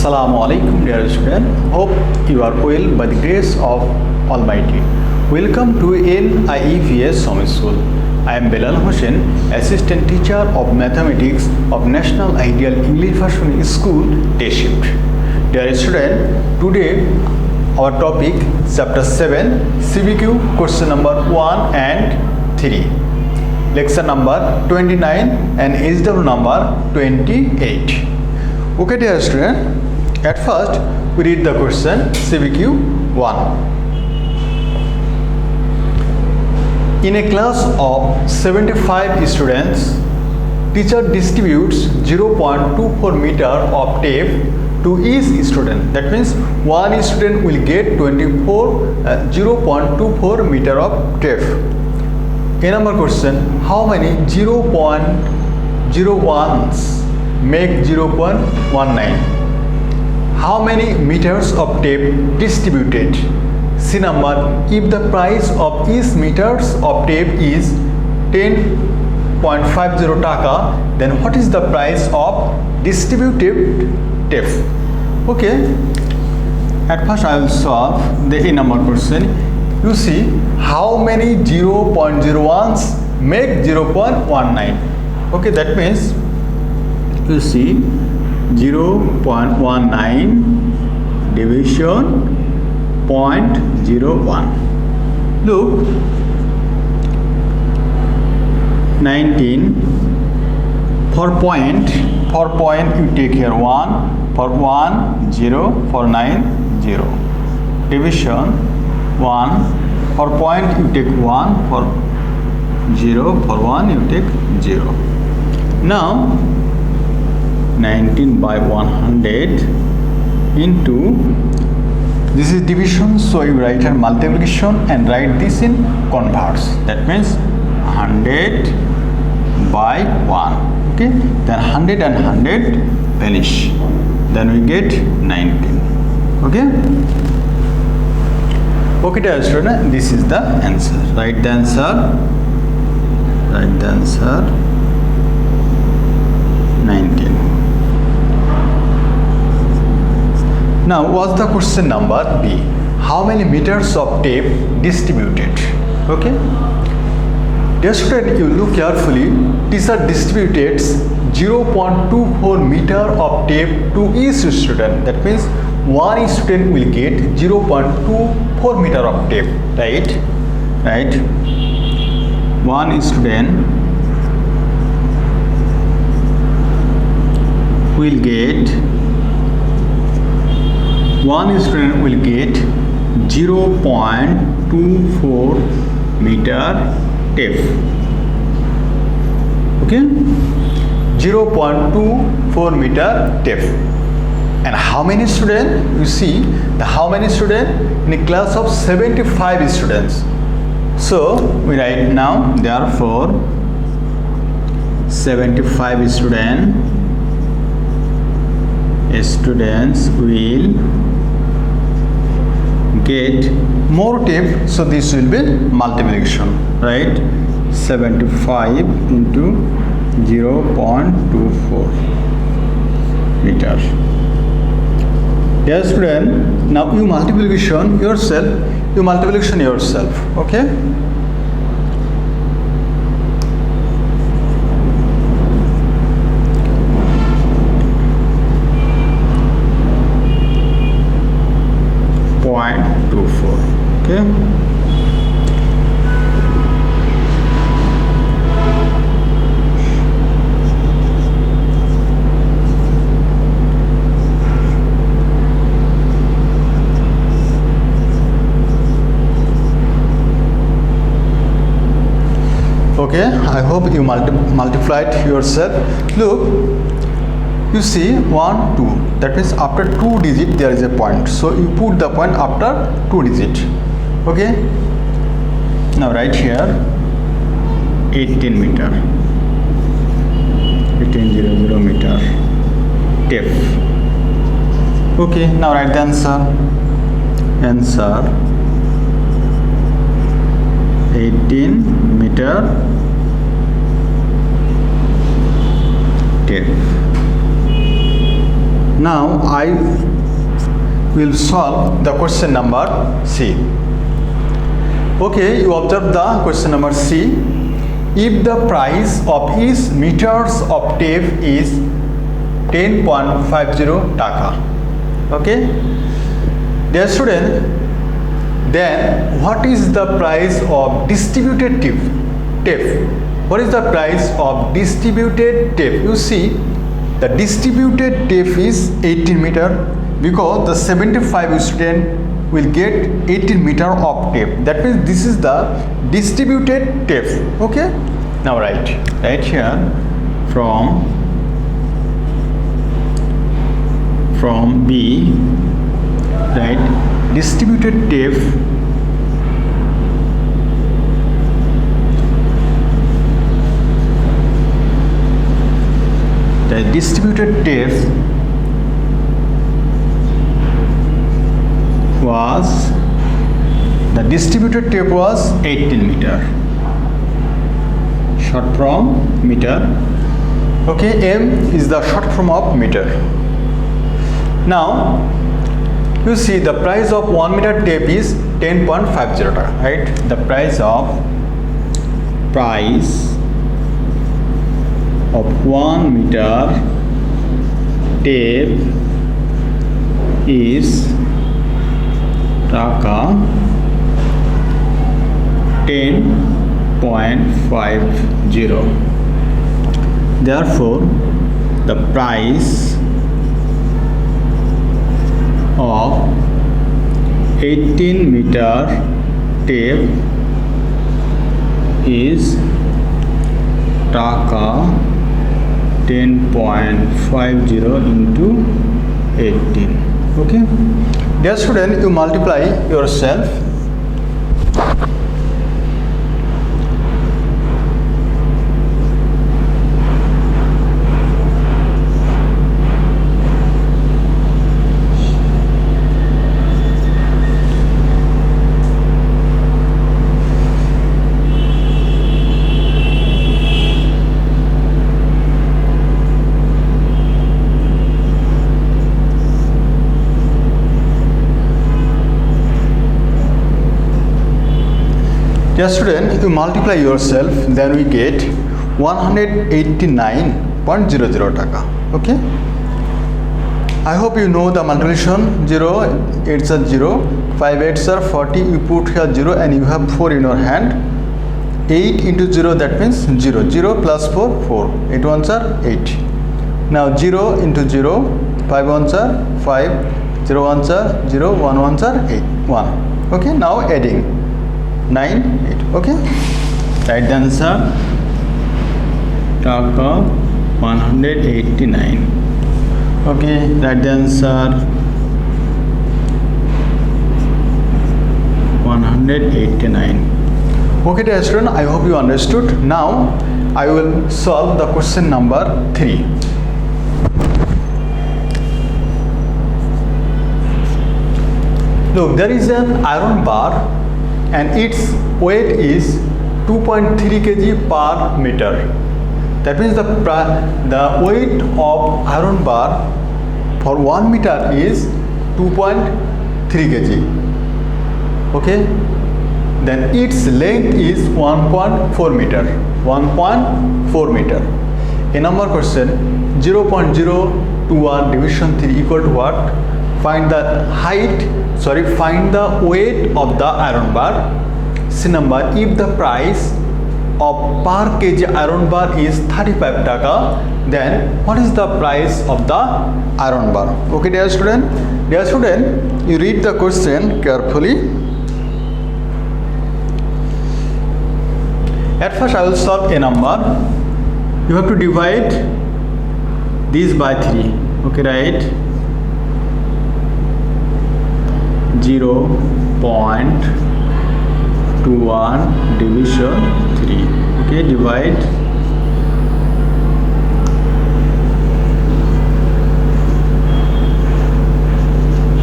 Assalamu alaikum dear student. Hope you are well by the grace of Almighty. Welcome to NIEVS Home School. I am Belal Hossain, Assistant Teacher of Mathematics of National Ideal English Version School, Day Shift. Dear student, today our topic Chapter 7, CBQ question number 1 and 3. Lecture number 29 and HW number 28. Okay dear student, at first we read the question CBQ 1. In a class of 75 students, teacher distributes 0.24 meter of tape to each student. That means one student will get 0.24 meter of tape. In number question, how many 0.01s make 0.19? How many meters of tape distributed? C number, if the price of each meters of tape is 10.50 taka, then what is the price of distributed tape? Okay, at first I will solve the A number question. You see how many 0.01s make 0.19. Okay, that means you see 0.19 division 0.01. Look, 19 for point you take here 1, for 1 0, for 9 0. Division 1, for point you take 1, for 0, for 1 you take 0. Now 19 by 100 into, this is division, so you write here multiplication and write this in converse. That means 100 by 1. Okay, then 100 and 100 vanish. Then we get 19. Okay. Okay, dear student, this is the answer. Write the answer. Write the answer. 19. Now, what's the question number B? How many meters of tape distributed? Okay. Dear student, you look carefully. Teacher distributed 0.24 meter of tape to each student. That means one student will get 0.24 meter of tape. Right? Right. One student will get 0.24 meter tape. Okay, 0.24 meter tape. And how many students? You see the how many students in a class of 75 students. So we write now, therefore 75 students will get more tape, so this will be multiplication, right? 75 into 0.24 meter. Dear student, now you multiplication yourself. Okay. Okay. Okay, I hope you multiplied yourself. Look, you see 1 2, that means after 2 digit there is a point, so you put the point after 2 digit. Okay, now write here 18 meter, 1800 meter tape. Okay, now write the answer. 18 meter tape. Now I will solve the question number C. Okay, you observe the question number C. If the price of each meters of tape is 10.50 taka. Okay, dear student, then what is the price of distributed tape? What is the price of distributed tape? You see, the distributed tape is 18 meter because the 75 student will get 18 meter of tape. That means this is the distributed tape. Okay, now write here from B, right, distributed tape was 18 meter, short from meter. Okay, M is the short form of meter. Now you see the price of 1 meter tape is 10.50 taka, right? The price of 1 meter tape is taka 10.50. Therefore, the price of 18 meter tape is taka 10.50 into 18. Okay, dear student, you multiply yourself. Yes, student, you multiply yourself, then we get 189.00 taka. Okay, I hope you know the multiplication. 0 8s are 0, 5 8s are 40. You put here 0 and you have 4 in your hand. 8 into 0, that means 0. 0 plus 4, 4. 8 ones are 8. Now 0 into 0, 5 ones are 5, 0 ones are 0, 1 ones are 8, 1. Okay, now adding 9, 8. Okay, right answer taka 189. Okay, right answer 189. Okay, dear student, I hope you understood. Now I will solve the question number 3. Look, there is an iron bar and its weight is 2.3 kg per meter. That means the weight of iron bar for 1 meter is 2.3 kg. Okay, then its length is 1.4 meter. 1.4 meter. A number question, 0.021 division 3 equal to what? Find the weight of the iron bar. C number, if the price of per kg iron bar is 35 taka, then what is the price of the iron bar? Okay, dear student, you read the question carefully. At first I will solve a number. You have to divide this by 3. Okay, right? 0.21 division 3. Okay, divide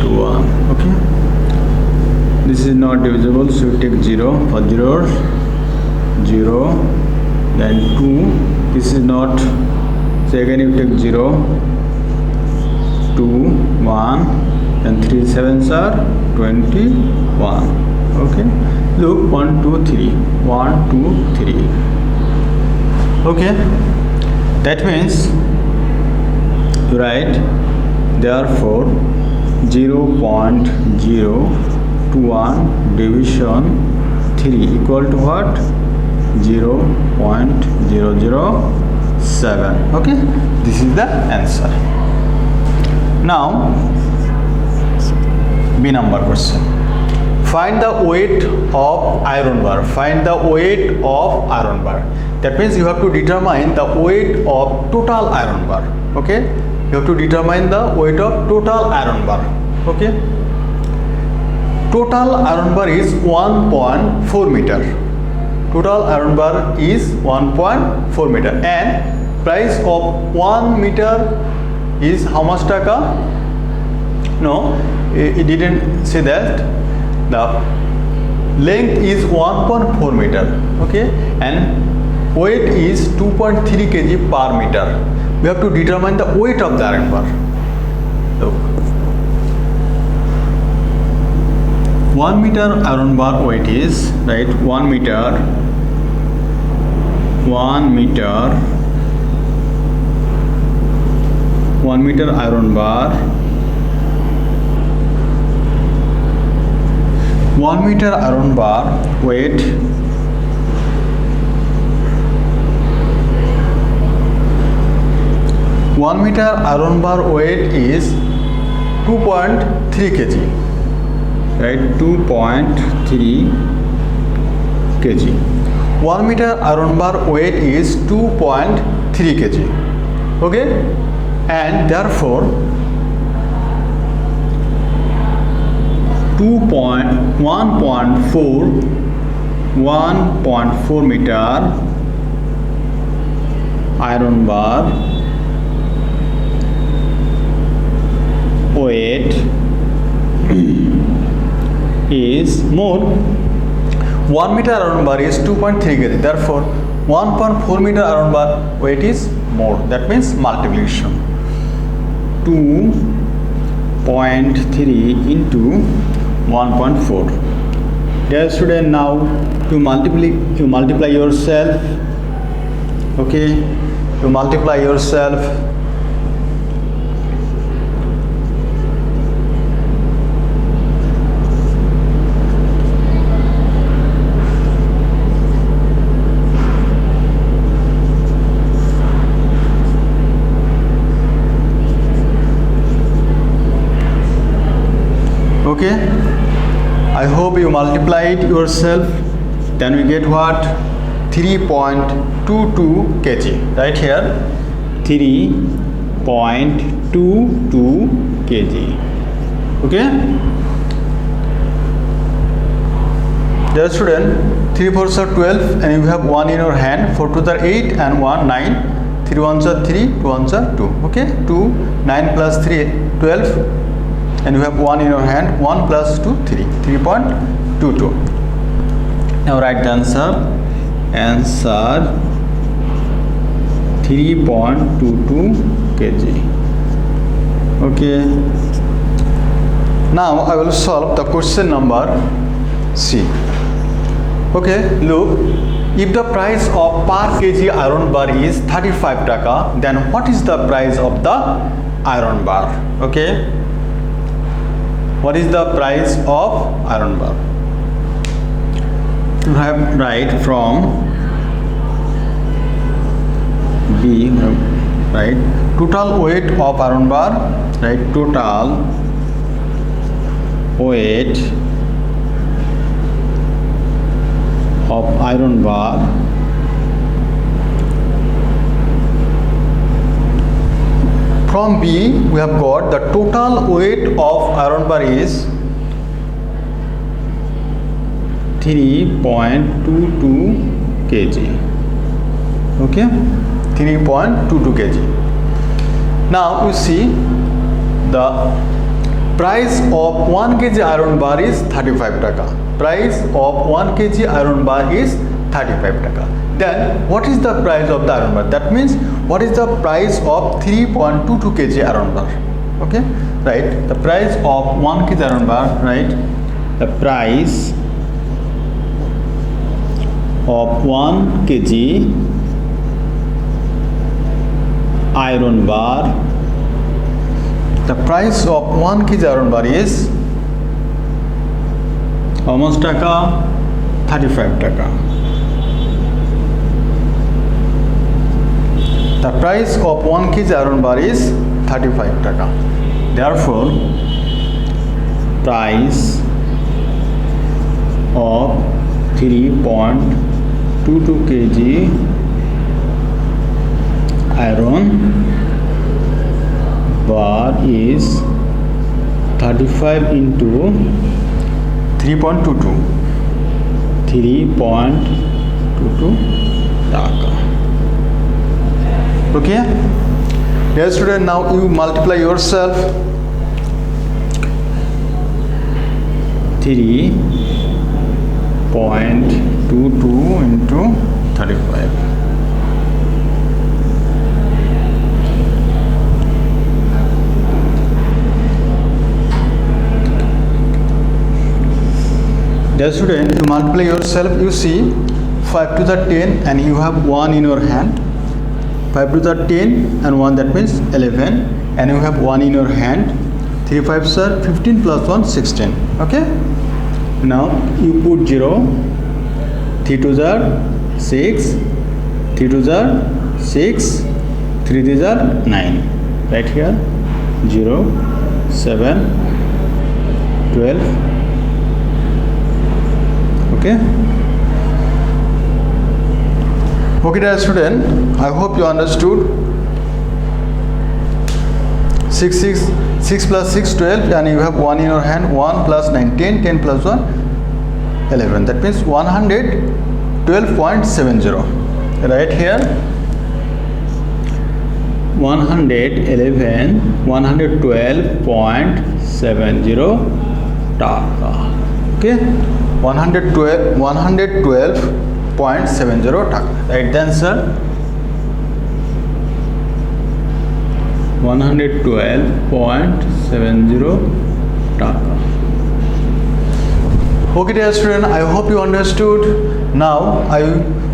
1. Okay, this is not divisible, so you take 0 for 0, 0, then 2. This is not, so again you take 0, 2, 1, then 3 sevens are 21. Okay, look, 1 2 3, 1 2 3. Okay, that means you write therefore 0.021 division 3 equal to what? 0.007. Okay, this is the answer. Now B number question. Find the weight of iron bar. Find the weight of iron bar. That means you have to determine the weight of total iron bar. Okay, you have to determine the weight of total iron bar. Okay, total iron bar is 1.4 meter. Total iron bar is 1.4 meter, and price of 1 meter is how much taka? No, it didn't say that. The length is 1.4 meter. Okay, and weight is 2.3 kg per meter. We have to determine the weight of the iron bar. Look, 1 meter iron bar weight is, right, 1 meter iron bar, 1 meter iron bar weight is 2.3 kg, right, 2.3 kg. 1 meter iron bar weight is 2.3 kg. Okay, and therefore 1.4 meter iron bar weight is more. 1 meter iron bar is 2.3 kg. Therefore 1.4 meter iron bar weight is more. That means multiplication. 2.3 into 1.4. Dear student, now you multiply yourself. Okay, you multiply yourself. Okay, I hope you multiplied yourself. Then we get what? 3.22 kg. Right here, 3.22 kg. Okay, dear student, 3 4s are 12, and you have 1 in your hand. 4 2s are 8, and 1 9. 3 1s are 3, 2 1s are 2. Okay, 2 9 plus 3 12. And you have 1 in your hand. 1 plus 2 3, 3.22. Now write the answer. Answer 3.22 kg. Okay, now I will solve the question number C. Okay, look, if the price of per kg iron bar is 35 taka, then what is the price of the iron bar? Okay, what is the price of iron bar? You have write from B, right, total weight of iron bar, right, total weight of iron bar from B. We have got the total weight of iron bar is 3.22 kg. Okay, 3.22 kg. Now you see the price of 1 kg iron bar is 35 taka. Price of 1 kg iron bar is 35 taka. Then what is the price of the iron bar? That means what is the price of 3.22 kg iron bar? Okay, right, the price of 1 kg iron bar, right, the price of 1 kg iron bar, the price of 1 kg iron bar is how much taka? 35 taka. The price of 1 kg iron bar is 35 taka. Therefore, price of 3.22 kg iron bar is 35 into 3.22 taka. Okay, dear student, now you multiply yourself. 3.22 into 35. Dear student, you multiply yourself. You see 5 to the 10 and you have 1 in your hand. 5 to the 10 and 1, that means 11, and you have 1 in your hand. 3 5s are 15 plus 1 16. Okay, now you put 0. 3 2s are 6, 3 2s are 6, 3 3s are 9. Right here 0 7 12. Okay. Okay, dear student, I hope you understood. 6 plus 6 12, and you have 1 in your hand. 1 plus 9 10, 10 plus 1 11. That means 112.70. Right here 112.70 taka. Okay, 112.70 taka. Right, the answer 112.70 taka. Okay, dear student, I hope you understood. Now I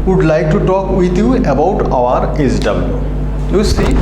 would like to talk with you about our SW. You see,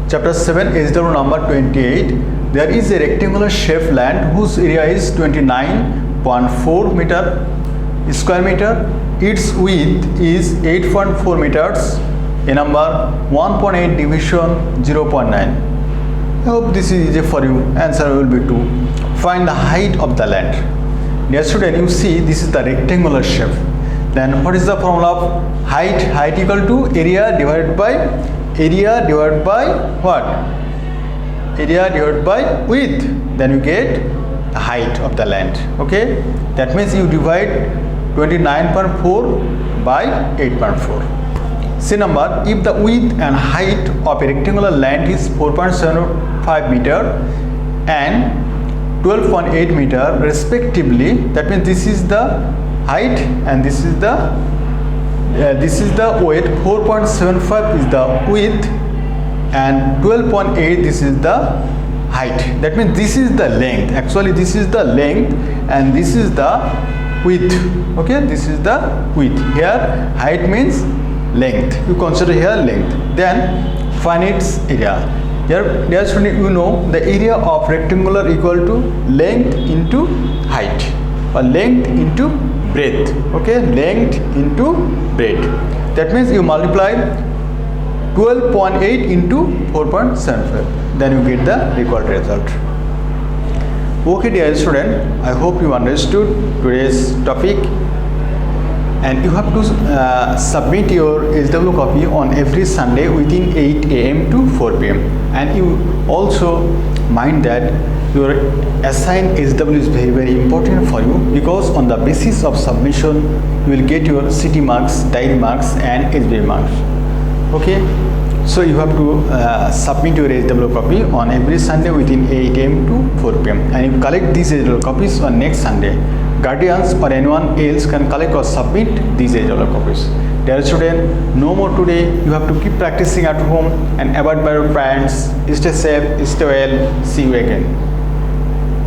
chapter 7, SW number 28. There is a rectangular shaped land whose area is 29.4 square meter. Its width is 8.4 meters. A number 1.8 division 0.9. I hope this is easy for you. Answer will be 2. Find the height of the land. Dear student, you see this is the rectangular shape. Then what is the formula of height? Height equal to area divided by what? Area divided by width. Then you get the height of the land. Okay, that means you divide 29.4 by 8.4. See number, if the width and height of a rectangular land is 4.75 meter and 12.8 meter respectively, that means this is the height and this is the width. 4.75 is the width and 12.8 this is the height. That means this is the length. Actually this is the length and this is the width. Okay, this is the width. Here height means length. You consider here length. Then find its area. Here, dear student, you know the area of rectangular equal to length into height or length into breadth. Okay, length into breadth. That means you multiply 12.8 into 4.75. Then you get the required result. Okay, dear student, I hope you understood today's topic, and you have to submit your SW copy on every Sunday within 8 AM to 4 PM. And you also mind that your assigned SW is very, very important for you, because on the basis of submission you will get your CT marks, diary marks and SB marks. Okay, so you have to submit your SW copy on every Sunday within 8 AM to 4 PM, and you collect these SW copies on next Sunday guardians or anyone else can collect or submit these HLR copies. Dear student, no more today. You have to keep practicing at home and abide by your parents. Stay safe, stay well. See you again.